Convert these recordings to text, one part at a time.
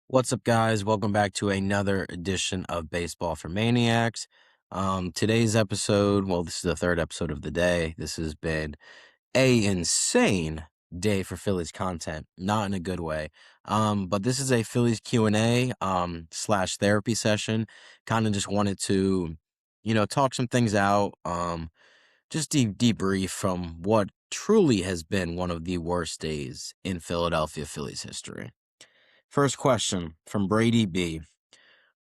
What's up, guys? Welcome back to another edition of Baseball for Maniacs. Today's episode, well, this is the third episode of the day. This has been a insane day for Phillies content, not in a good way. But this is a Phillies Q&A slash therapy session. Kind of just wanted to, talk some things out. Just debrief from what truly has been one of the worst days in Philadelphia Phillies history. First question from Brady B.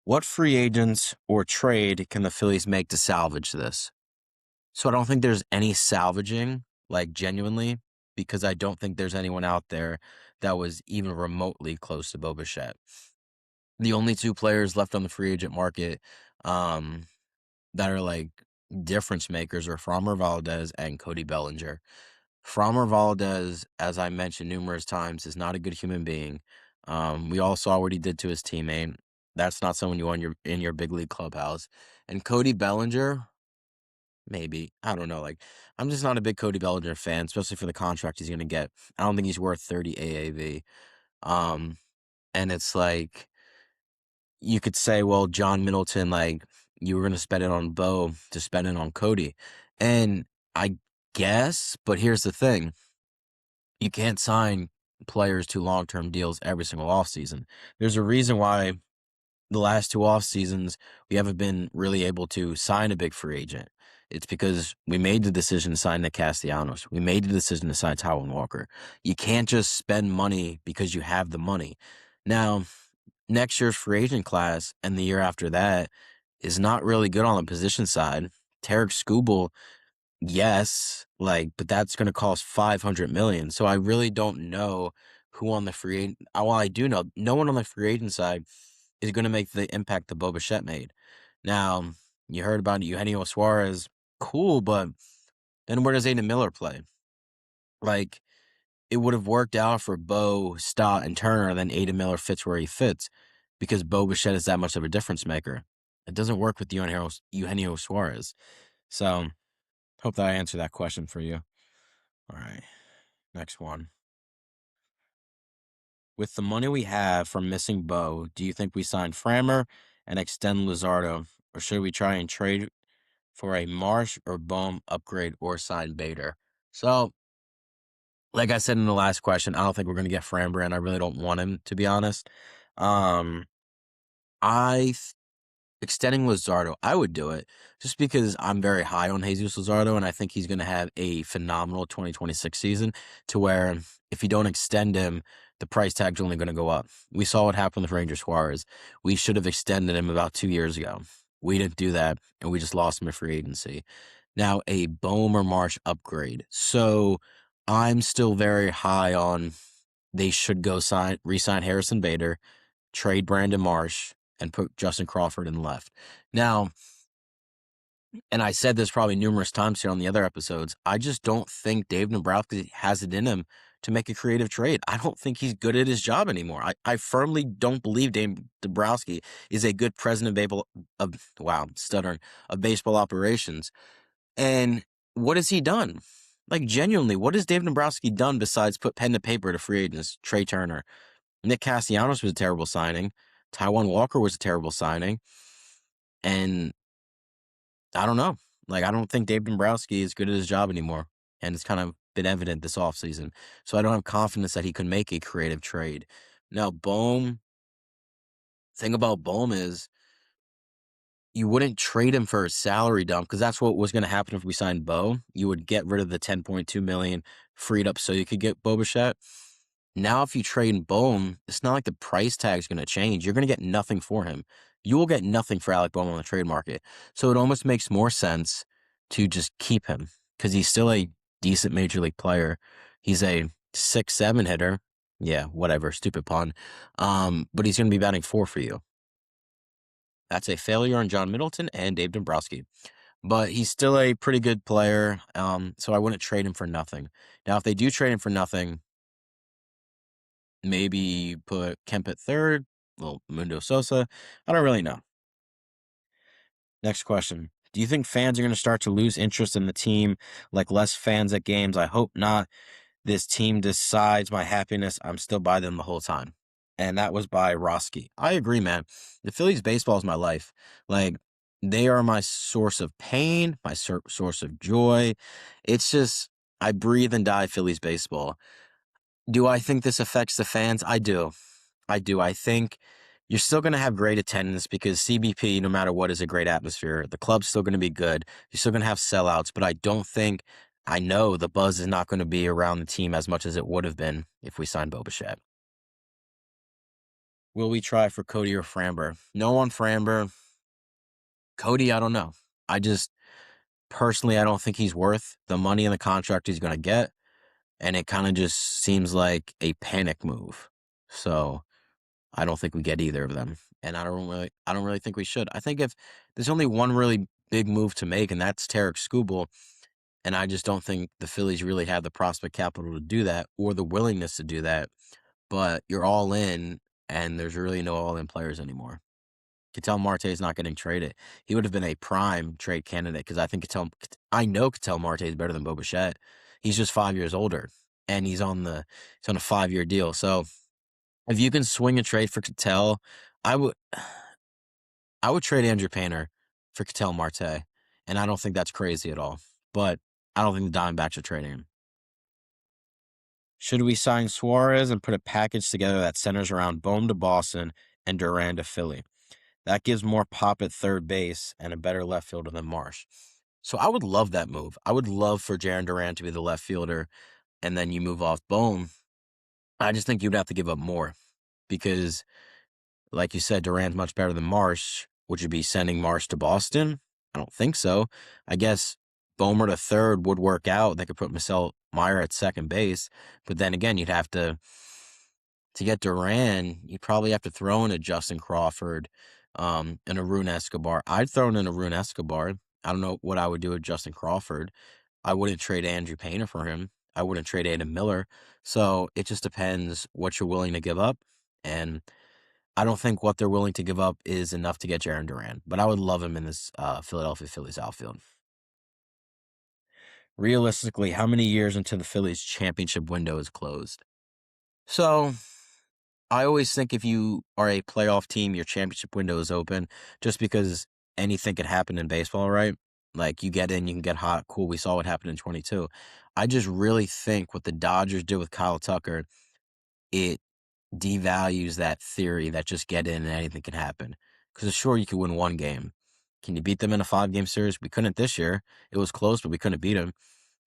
What free agents or trade can the Phillies make to salvage this? So I don't think there's any salvaging, like genuinely, because I don't think there's anyone out there that was even remotely close to Bo Bichette. The only two players left on the free agent market that are like difference makers are Framber Valdez and Cody Bellinger. Framber Valdez, as I mentioned numerous times, is not a good human being. We all saw what he did to his teammate. That's not someone you want in your big league clubhouse. And Cody Bellinger, maybe. I don't know. Like, I'm just not a big Cody Bellinger fan, especially for the contract he's gonna get. I don't think he's worth 30 AAV. And it's like you could say, well, John Middleton, like, you were gonna spend it on Bo to spend it on Cody. And I guess, but here's the thing. You can't sign players to long-term deals every single offseason. There's a reason why the last two off seasons we haven't been really able to sign a big free agent. It's because we made the decision to sign Nick Castellanos. We made the decision to sign Taijuan Walker. You can't just spend money because you have the money. Now, next year's free agent class and the year after that is not really good on the position side. Tarek Skubal, yes, but that's going to cost $500 million. So I really don't know who on the free agent. Well, I do know no one on the free agent side is going to make the impact that Bo Bichette made. Now, you heard about Eugenio Suarez, cool, but then where does Aiden Miller play? Like, it would have worked out for Bo, Stott, and Turner, then Aiden Miller fits where he fits because Bo Bichette is that much of a difference maker. It doesn't work with Eugenio Suarez. So, hope that I answered that question for you. All right, next one. With the money we have from missing Bo, do you think we sign Framber and extend Luzardo, or should we try and trade for a Marsh or Bohm upgrade or sign Bader? So, like I said in the last question, I don't think we're going to get Framber, and I really don't want him, to be honest. Um, I Extending Luzardo, I would do it just because I'm very high on Jesus Luzardo, and I think he's going to have a phenomenal 2026 season to where if you don't extend him, the price tag's only going to go up. We saw what happened with Ranger Suarez. We should have extended him about 2 years ago. We didn't do that, and we just lost him at free agency. Now, a Bohm or Marsh upgrade. So I'm still very high on they should go re-sign Harrison Bader, trade Brandon Marsh, and put Justin Crawford in left. Now, and I said this probably numerous times here on the other episodes, I just don't think Dave Dombrowski has it in him to make a creative trade. I don't think he's good at his job anymore. I firmly don't believe Dave Dombrowski is a good president of baseball operations. And what has he done? Like, genuinely, what has Dave Dombrowski done besides put pen to paper to free agents? Trey Turner. Nick Castellanos was a terrible signing. Taijuan Walker was a terrible signing. And I don't know. Like, I don't think Dave Dombrowski is good at his job anymore. And it's kind of been evident this offseason. So I don't have confidence that he could make a creative trade. Now, thing about Bohm is you wouldn't trade him for a salary dump because that's what was going to happen if we signed Bo. You would get rid of the $10.2 million freed up so you could get Bo Bichette. Now, if you trade Bohm, it's not like the price tag is going to change. You're going to get nothing for him. You will get nothing for Alec Bohm on the trade market. So it almost makes more sense to just keep him because he's still a decent major league player. He's a 6-7 hitter. Yeah, whatever. Stupid pun. But he's going to be batting 4 for you. That's a failure on John Middleton and Dave Dombrowski. But he's still a pretty good player. So I wouldn't trade him for nothing. Now, if they do trade him for nothing, maybe put Kemp at third, well, Mundo Sosa. I don't really know. Next question. Do you think fans are going to start to lose interest in the team, like less fans at games? I hope not. This team decides my happiness. I'm still by them the whole time. and that was by Roski. I agree, man. The Phillies baseball is my life. Like, they are my source of pain, my source of joy. It's just, I breathe and die Phillies baseball. Do I think this affects the fans? I do. I do. I think you're still going to have great attendance because CBP, no matter what, is a great atmosphere. The club's still going to be good. You're still going to have sellouts, but I know the buzz is not going to be around the team as much as it would have been if we signed Bo Bichette. Will we try for Cody or Framber? No on Framber. Cody, I don't know. I just, personally, I don't think he's worth the money and the contract he's going to get. And it kind of just seems like a panic move. So I don't think we get either of them. And I don't really think we should. I think if there's only one really big move to make, and that's Tarek Skubal. And I just don't think the Phillies really have the prospect capital to do that or the willingness to do that. But you're all in, and there's really no all-in players anymore. Ketel Marte is not getting traded. He would have been a prime trade candidate because I know Ketel Marte is better than Bo Bichette. He's just 5 years older, and he's on a 5-year deal. So if you can swing a trade for Ketel, I would trade Andrew Painter for Ketel Marte, and I don't think that's crazy at all. But I don't think the Diamondbacks are trading him. Should we sign Suarez and put a package together that centers around Bohm to Boston and Duran to Philly? That gives more pop at third base and a better left fielder than Marsh. So I would love that move. I would love for Jarren Duran to be the left fielder, and then you move off Bohm. I just think you'd have to give up more because, like you said, Duran's much better than Marsh. Would you be sending Marsh to Boston? I don't think so. I guess Bomer to third would work out. They could put Marcel Meyer at second base, but then again, you'd have to get Duran, you'd probably have to throw in a Justin Crawford, and Arun Escobar. I'd throw in Arun Escobar. I don't know what I would do with Justin Crawford. I wouldn't trade Andrew Painter for him. I wouldn't trade Adam Miller. So it just depends what you're willing to give up. And I don't think what they're willing to give up is enough to get Jarren Duran. But I would love him in this Philadelphia Phillies outfield. Realistically, how many years until the Phillies championship window is closed? So I always think if you are a playoff team, your championship window is open just because anything could happen in baseball, right? Like you get in, you can get hot. Cool. We saw what happened in 22. I just really think what the Dodgers did with Kyle Tucker, it devalues that theory that just get in and anything can happen. Because sure, you could win one game. Can you beat them in a 5-game series? We couldn't this year. It was close, but we couldn't beat them.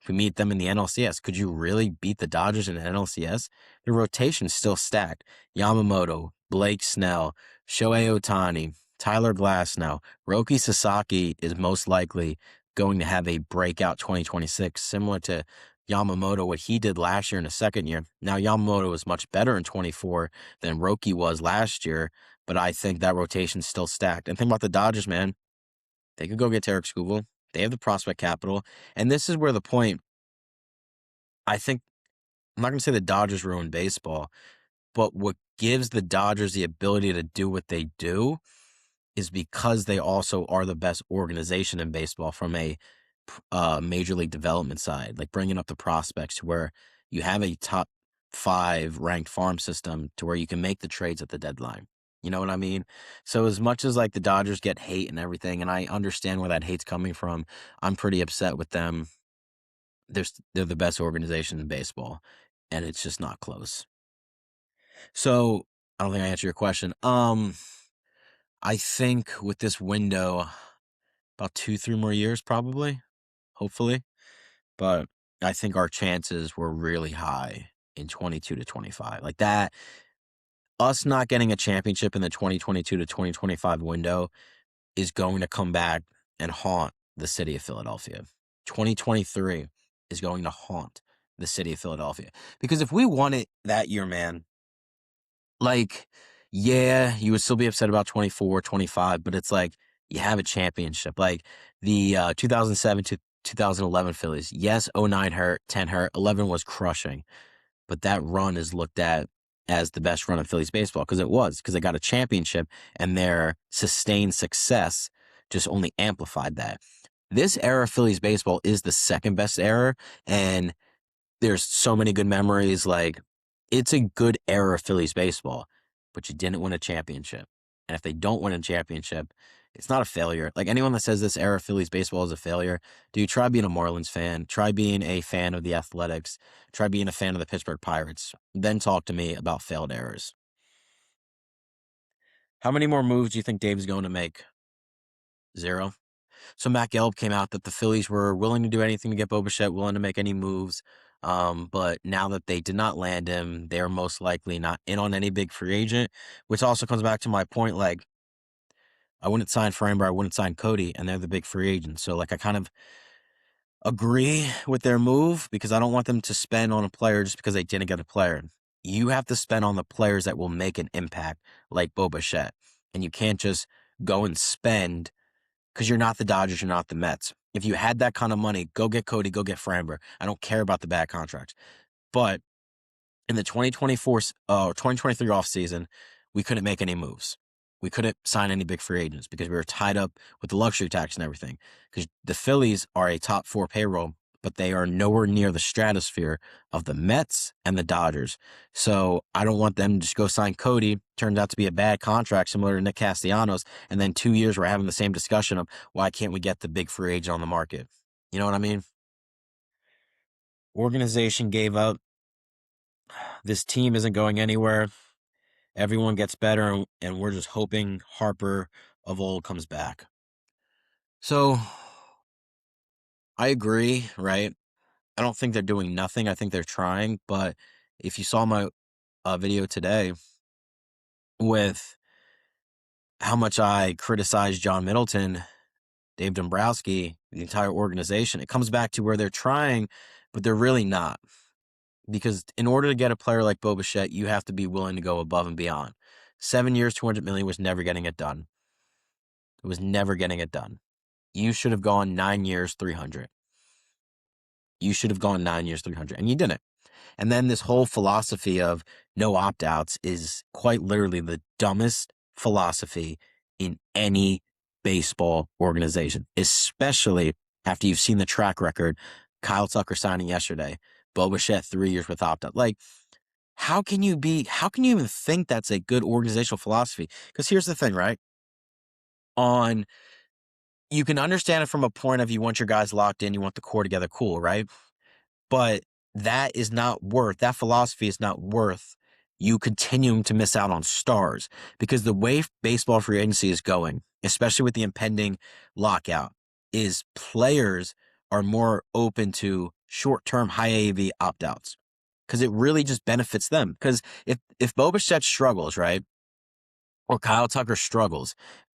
If we meet them in the NLCS, could you really beat the Dodgers in the NLCS? The rotation's still stacked. Yamamoto, Blake Snell, Shohei Ohtani, Tyler Glasnow, Roki Sasaki is most likely going to have a breakout 2026, similar to Yamamoto, what he did last year in the second year. Now, Yamamoto was much better in 24 than Roki was last year, but I think that rotation's still stacked. And think about the Dodgers, man. They could go get Tarek Skubal. They have the prospect capital. And this is where the point, I think, I'm not going to say the Dodgers ruined baseball, but what gives the Dodgers the ability to do what they do is because they also are the best organization in baseball from a major league development side, like bringing up the prospects to where you have a top 5 ranked farm system to where you can make the trades at the deadline. You know what I mean? So as much as like the Dodgers get hate and everything, and I understand where that hate's coming from, I'm pretty upset with them. They're the best organization in baseball, and it's just not close. So I don't think I answered your question. I think with this window, about 2-3 more years, probably, hopefully. But I think our chances were really high in 22 to 25. Like that, us not getting a championship in the 2022 to 2025 window is going to come back and haunt the city of Philadelphia. 2023 is going to haunt the city of Philadelphia. Because if we won it that year, man, like, yeah, you would still be upset about 24, 25, but it's like you have a championship. Like the 2007 to 2011 Phillies. Yes, 09 hurt, 10 hurt, 11 was crushing. But that run is looked at as the best run of Phillies baseball because it was, because they got a championship and their sustained success just only amplified that. This era of Phillies baseball is the second best era, and there's so many good memories. Like, it's a good era of Phillies baseball. but you didn't win a championship. And if they don't win a championship, it's not a failure. Like anyone that says this era of Phillies baseball is a failure, dude, try being a Marlins fan. Try being a fan of the Athletics. Try being a fan of the Pittsburgh Pirates. Then talk to me about failed eras. How many more moves do you think Dave's going to make? 0. So Matt Gelb came out that the Phillies were willing to do anything to get Bo Bichette, willing to make any moves. But now that they did not land him, they're most likely not in on any big free agent, which also comes back to my point. Like, I wouldn't sign Framber, I wouldn't sign Cody, and they're the big free agents. So, like, I kind of agree with their move because I don't want them to spend on a player just because they didn't get a player. You have to spend on the players that will make an impact, like Bo Bichette. And you can't just go and spend because you're not the Dodgers, you're not the Mets. If you had that kind of money, go get Cody, go get Framber. I don't care about the bad contracts. But in the 2023 offseason, we couldn't make any moves. We couldn't sign any big free agents because we were tied up with the luxury tax and everything. Because the Phillies are a top 4 payroll, but they are nowhere near the stratosphere of the Mets and the Dodgers. So I don't want them to just go sign Cody. Turns out to be a bad contract, similar to Nick Castellanos. And then 2 years we're having the same discussion of why can't we get the big free agent on the market? You know what I mean? Organization gave up. This team isn't going anywhere. Everyone gets better, and we're just hoping Harper of old comes back. So I agree, right? I don't think they're doing nothing. I think they're trying. But if you saw my video today with how much I criticized John Middleton, Dave Dombrowski, the entire organization, it comes back to where they're trying, but they're really not. Because in order to get a player like Bo Bichette, you have to be willing to go above and beyond. 7 years, $200 million was never getting it done. It was never getting it done. You should have gone 9 years, 300. You should have gone 9 years, 300, and you didn't. And then this whole philosophy of no opt-outs is quite literally the dumbest philosophy in any baseball organization, especially after you've seen the track record. Kyle Tucker signing yesterday, Bo Bichette 3 years with opt-out. Like, how can you even think that's a good organizational philosophy? Because here's the thing, right? You can understand it from a point of you want your guys locked in, you want the core together, cool, right? But that philosophy is not worth you continuing to miss out on stars, because the way baseball free agency is going, especially with the impending lockout, is players are more open to short-term high AAV opt-outs because it really just benefits them. Because if Bo Bichette struggles, right, or Kyle Tucker struggles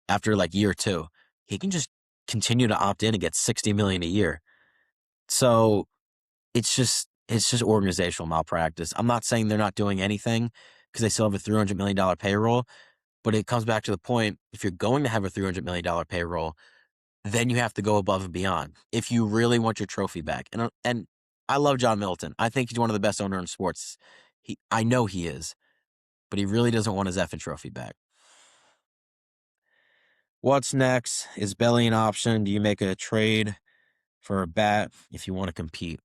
after like year 2, he can just continue to opt in and get $60 million a year. So it's just organizational malpractice. I'm not saying they're not doing anything because they still have a $300 million payroll, but it comes back to the point, if you're going to have a $300 million payroll, then you have to go above and beyond if you really want your trophy back. And I love John Middleton. I think he's one of the best owners in sports. I know he is, but he really doesn't want his effing trophy back. What's next? Is Belly an option? Do you make a trade for a bat if you want to compete?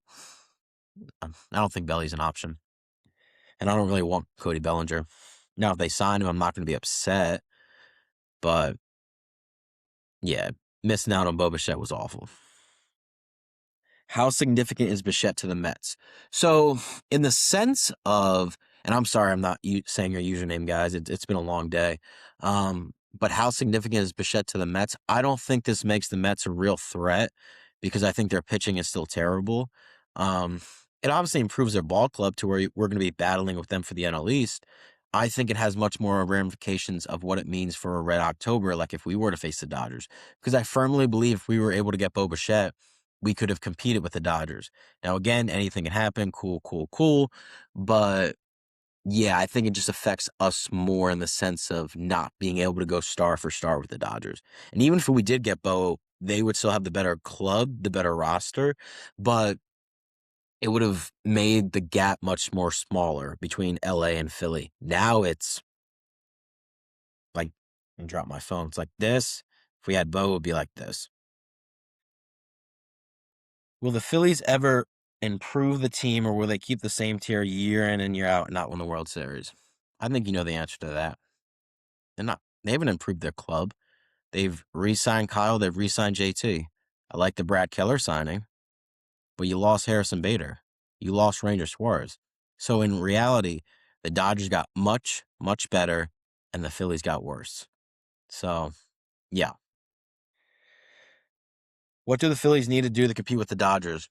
I don't think Belly's an option. And I don't really want Cody Bellinger. Now, if they sign him, I'm not going to be upset. But, yeah, missing out on Bo Bichette was awful. How significant is Bichette to the Mets? So, in the sense of, and I'm sorry I'm not saying your username, guys. It's been a long day. But how significant is Bichette to the Mets? I don't think this makes the Mets a real threat because I think their pitching is still terrible. It obviously improves their ball club to where we're going to be battling with them for the NL East. I think it has much more ramifications of what it means for a Red October, like if we were to face the Dodgers. Because I firmly believe if we were able to get Bo Bichette, we could have competed with the Dodgers. Now, again, anything can happen. Cool. But yeah, I think it just affects us more in the sense of not being able to go star for star with the Dodgers. And even if we did get Bo, they would still have the better club, the better roster, but it would have made the gap much more smaller between LA and Philly. Now it's like, I drop my phone. It's like this. If we had Bo, it would be like this. Will the Phillies ever improve the team, or will they keep the same tier year in and year out and not win the World Series? I think you know the answer to that. they haven't improved their club. They've re-signed Kyle. They've re-signed JT. I like the Brad Keller signing, but you lost Harrison Bader. You lost Ranger Suarez. So in reality, the Dodgers got much, much better, and the Phillies got worse. So, yeah. What do the Phillies need to do to compete with the Dodgers?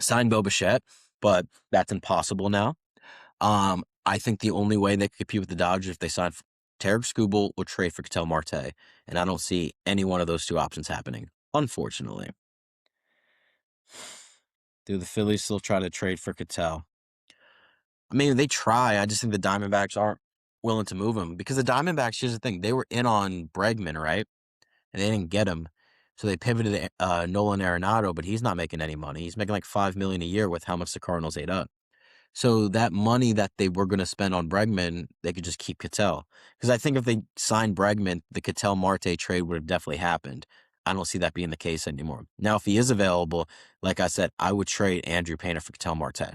Sign Bo Bichette, but that's impossible now. I think the only way they could compete with the Dodgers if they sign Tarek Skubal or trade for Ketel Marte, and I don't see any one of those two options happening, unfortunately. Do the Phillies still try to trade for Ketel? I mean, they try. I just think the Diamondbacks aren't willing to move him because the Diamondbacks, here's the thing, they were in on Bregman, right? And they didn't get him. So they pivoted to Nolan Arenado, but he's not making any money. He's making like $5 million a year with how much the Cardinals ate up. So that money that they were going to spend on Bregman, they could just keep Ketel. Because I think if they signed Bregman, the Ketel Marte trade would have definitely happened. I don't see that being the case anymore. Now, if he is available, like I said, I would trade Andrew Painter for Ketel Marte.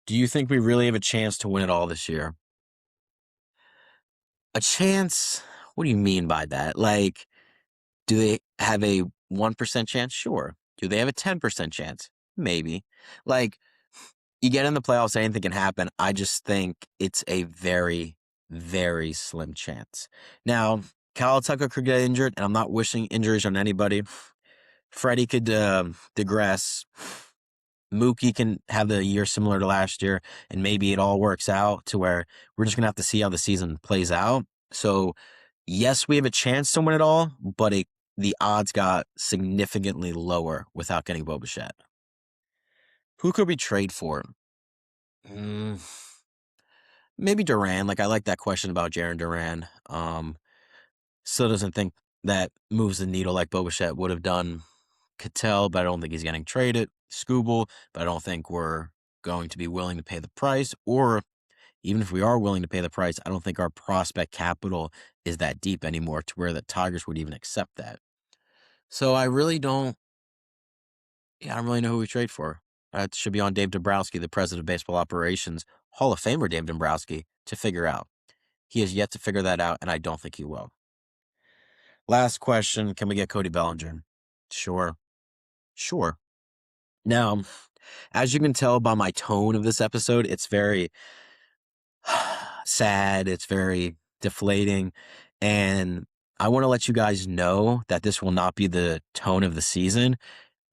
Do you think we really have a chance to win it all this year? A chance? What do you mean by that? Like, do they have a 1% chance? Sure. Do they have a 10% chance? Maybe. Like, you get in the playoffs, anything can happen. I just think it's a very, very slim chance. Now, Kyle Tucker could get injured, and I'm not wishing injuries on anybody. Freddie could digress. Mookie can have the year similar to last year, and maybe it all works out to where we're just going to have to see how the season plays out. So, yes, we have a chance to win it all, but the odds got significantly lower without getting Bo Bichette. Who could we trade for? Maybe Duran. Like, I like that question about Jarren Duran. Still doesn't think that moves the needle like Bo Bichette would have done. Ketel, but I don't think he's getting traded. Skubal, but I don't think we're going to be willing to pay the price. Or even if we are willing to pay the price, I don't think our prospect capital is that deep anymore to where the Tigers would even accept that. So I really don't know who we trade for. It should be on Dave Dombrowski, the president of baseball operations, Hall of Famer Dave Dombrowski, to figure out. He has yet to figure that out, and I don't think he will. Last question, can we get Cody Bellinger? Sure. Now, as you can tell by my tone of this episode, it's very sad. It's very deflating. And I want to let you guys know that this will not be the tone of the season.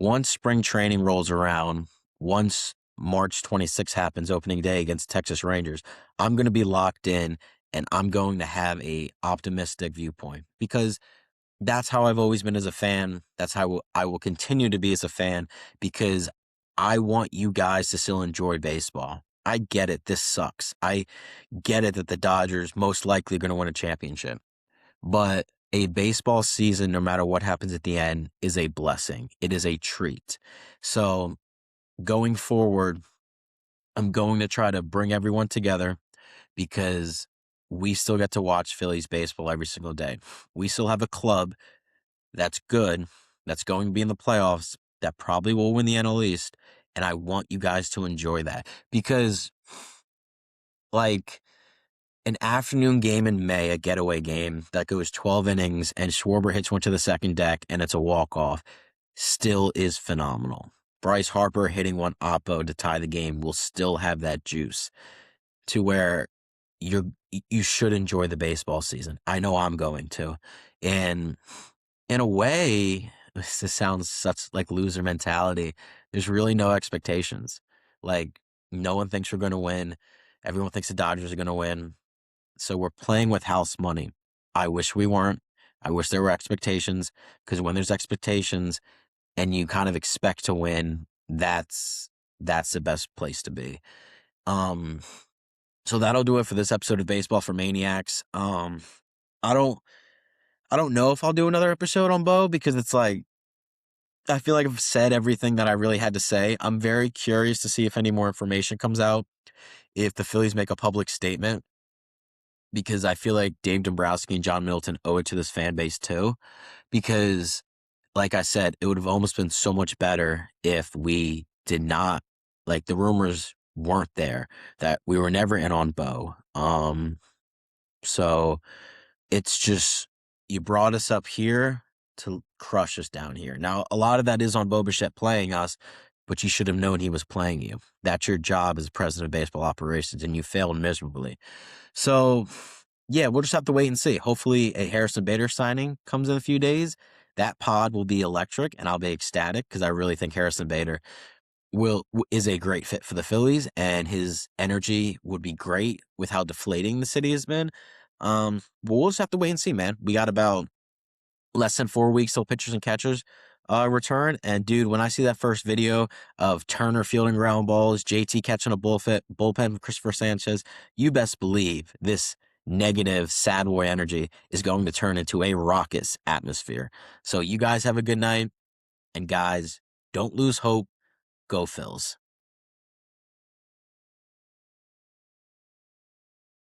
Once spring training rolls around, once March 26th happens, opening day against Texas Rangers, I'm going to be locked in and I'm going to have a optimistic viewpoint because that's how I've always been as a fan. That's how I will continue to be as a fan because I want you guys to still enjoy baseball. I get it. This sucks. I get it that the Dodgers most likely are going to win a championship, but a baseball season, no matter what happens at the end, is a blessing. It is a treat. So going forward, I'm going to try to bring everyone together because we still get to watch Phillies baseball every single day. We still have a club that's good, that's going to be in the playoffs, that probably will win the NL East, and I want you guys to enjoy that because, like, an afternoon game in May, a getaway game that goes 12 innings and Schwarber hits one to the second deck and it's a walk-off, still is phenomenal. Bryce Harper hitting one oppo to tie the game will still have that juice to where you should enjoy the baseball season. I know I'm going to. And in a way, this sounds such like loser mentality. There's really no expectations. Like, no one thinks we're going to win. Everyone thinks the Dodgers are going to win. So we're playing with house money. I wish we weren't. I wish there were expectations because when there's expectations and you kind of expect to win, that's the best place to be. So that'll do it for this episode of Baseball for Maniacs. I don't know if I'll do another episode on Bo because it's like I feel like I've said everything that I really had to say. I'm very curious to see if any more information comes out, if the Phillies make a public statement, because I feel like Dave Dombrowski and John Middleton owe it to this fan base too. Because, like I said, it would have almost been so much better if we did not, like the rumors weren't there, that we were never in on Bo. So it's just, you brought us up here to crush us down here. Now, a lot of that is on Bo Bichette playing us, but you should have known he was playing you. That's your job as president of baseball operations, and you failed miserably. So, yeah, we'll just have to wait and see. Hopefully, a Harrison Bader signing comes in a few days. That pod will be electric, and I'll be ecstatic because I really think Harrison Bader is a great fit for the Phillies, and his energy would be great with how deflating the city has been. But we'll just have to wait and see, man. We got about less than 4 weeks till pitchers and catchers return. And dude, when I see that first video of Turner fielding ground balls, JT catching a bullpen with Christopher Sanchez, you best believe this negative sad boy energy is going to turn into a raucous atmosphere. So you guys have a good night, and guys, don't lose hope. Go Phils.